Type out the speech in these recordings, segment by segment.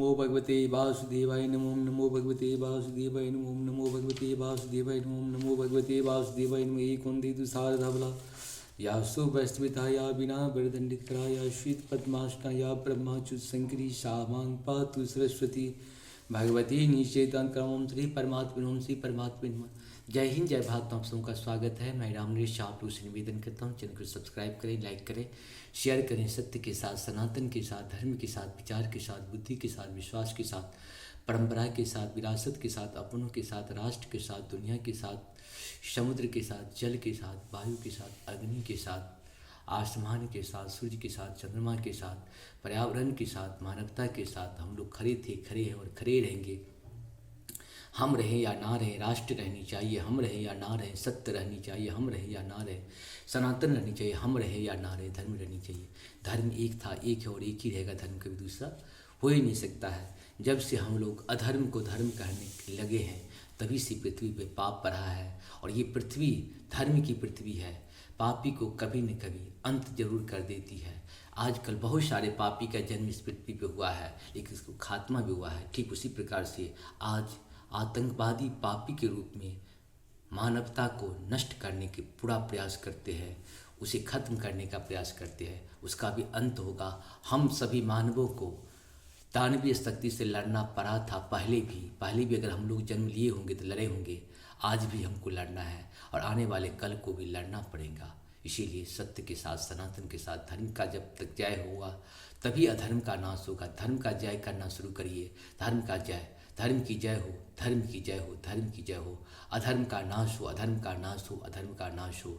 नमो भगवते वासुदेवाय नमो नमो भगवते वासुदेवाय नमो नमो भगवते वासुदेवाय नमो नमो भगवते वासुदेवाय नमो एक वंदे तु शारदाबला या सुवस्विता या विना वरदंडितकरा या श्वेत पद्मासना या ब्रह्माच्युत शंकरी शामां पातु सरस्वती भगवती निचेतन क्रमम श्री परमात्मा श्री परमात्मा। जय हिंद जय भारत। आप सबका स्वागत है। मैं रामनीश शाह आप से निवेदन करता हूँ, चैनल को सब्सक्राइब करें, लाइक करें, शेयर करें। सत्य के साथ, सनातन के साथ, धर्म के साथ, विचार के साथ, बुद्धि के साथ, विश्वास के साथ, परंपरा के साथ, विरासत के साथ, अपनों के साथ, राष्ट्र के साथ, दुनिया के साथ, समुद्र के साथ, जल के साथ, वायु के साथ, अग्नि के साथ, आसमान के साथ, सूर्य के साथ, चंद्रमा के साथ, पर्यावरण के साथ, मानवता के साथ हम लोग खड़े थे, खड़े हैं और खड़े रहेंगे। हम रहे या ना रहे, राष्ट्र रहनी चाहिए, हम रहे या ना रहे, सत्य रहनी चाहिए, हम रहे या ना रहे, सनातन रहनी चाहिए, हम रहे या ना रहे, धर्म रहनी चाहिए। धर्म एक था, एक है और एक ही रहेगा। धर्म कभी दूसरा हो ही नहीं सकता है। जब से हम लोग अधर्म को धर्म कहने लगे हैं तभी से पृथ्वी पे पाप बढ़ा है। और ये पृथ्वी धर्म की पृथ्वी है। पापी को कभी न कभी अंत जरूर कर देती है। आजकल बहुत सारे पापी का जन्म इस पृथ्वी पे हुआ है, लेकिन इसको खात्मा भी हुआ है। ठीक उसी प्रकार से आज आतंकवादी पापी के रूप में मानवता को नष्ट करने के पूरा प्रयास करते हैं, उसे खत्म करने का प्रयास करते हैं। उसका भी अंत होगा। हम सभी मानवों को दानवीय शक्ति से लड़ना पड़ा था पहले भी अगर हम लोग जन्म लिए होंगे तो लड़े होंगे। आज भी हमको लड़ना है और आने वाले कल को भी लड़ना पड़ेगा। इसीलिए सत्य के साथ, सनातन के साथ, धर्म का जब तक जय होगा तभी अधर्म का नाश होगा। धर्म का जय करना शुरू करिए। धर्म का जय, धर्म की जय हो, धर्म की जय हो, धर्म की जय हो। अधर्म का नाश हो, अधर्म का नाश हो, अधर्म का नाश हो।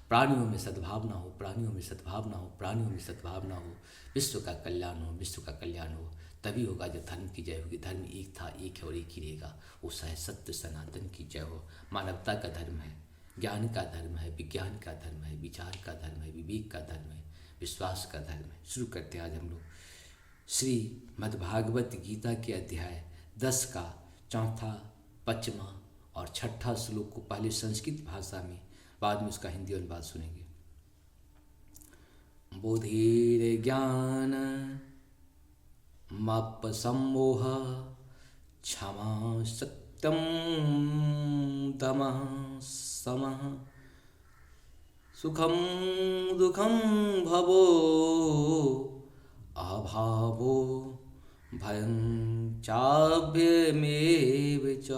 प्राणियों में सद्भावना हो, प्राणियों में सद्भावना हो, प्राणियों में सद्भावना हो। विश्व का कल्याण हो, विश्व का कल्याण हो। तभी होगा जब धर्म की जय होगी। धर्म एक था, एक है और एक ही रहेगा। वो है सत्य सनातन की जय हो। मानवता का धर्म है, ज्ञान का धर्म है, विज्ञान का धर्म है, विचार का धर्म है, विवेक का धर्म है, विश्वास का धर्म है। शुरू करते हैं आज हम लोग श्रीमद्भागवत गीता के अध्याय 10 का चौथा, पाँचवां और छठा श्लोक को पहले संस्कृत भाषा में, बाद में उसका हिंदी अनुवाद सुनेंगे। बोधिर ज्ञान मप सम्मोह क्षमा सत्यम दमः समः सुखम दुखम भवो अभावो भयं चाभ्यमेव च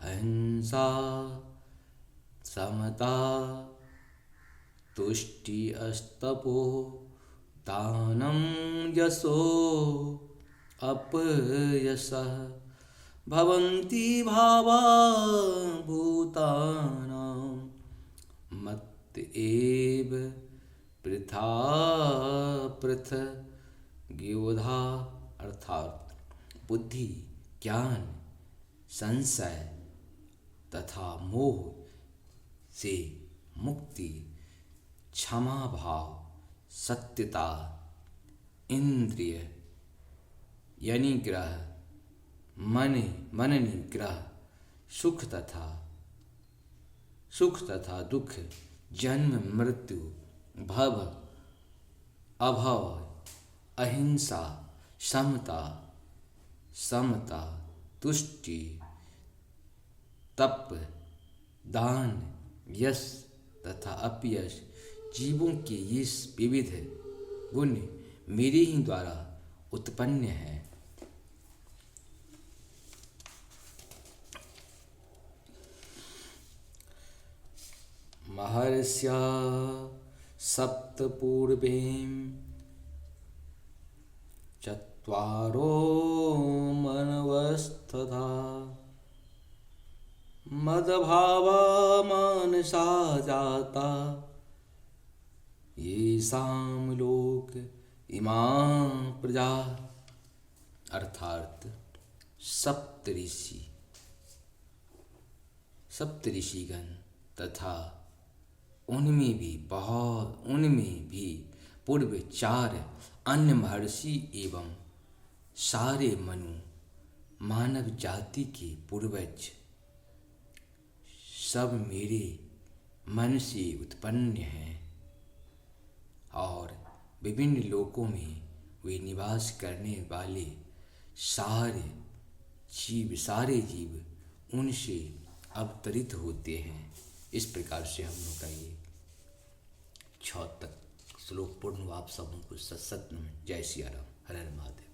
अहिंसा समता तुष्टि अस्तपो दानं यशो अपयशः भवन्ति भावा भूतानां मत् एव पृथा पृथक् द्विधा। अर्थात बुद्धि, ज्ञान, संशय तथा मोह से मुक्ति, क्षमा भाव, सत्यता, इंद्रिय यनिग्रह, मन निग्रह, सुख तथा दुख, जन्म मृत्यु, भव अभव, अहिंसा, समता, तुष्टि, तप, दान, यश तथा अपयश, जीवों के ये विविध गुण मेरे ही द्वारा उत्पन्न है। महर्ष्या सप्त पूर्वें चत्वारो मनवस्तथा मदभावा मानसा जाता येषां लोक इमां प्रजा। अर्थात सप्त ऋषिगण तथा उनमें भी पूर्व 4 अन्य महर्षि एवं सारे मानव जाति के पूर्वज सब मेरे मन से उत्पन्न हैं और विभिन्न लोकों में वे निवास करने वाले सारे जीव उनसे अवतरित होते हैं। इस प्रकार से हम लोग का ये 6 तक श्लोक पूर्ण हुआ। आप सबों को सत सत नमः। जय सिया राम। हर हर महादेव।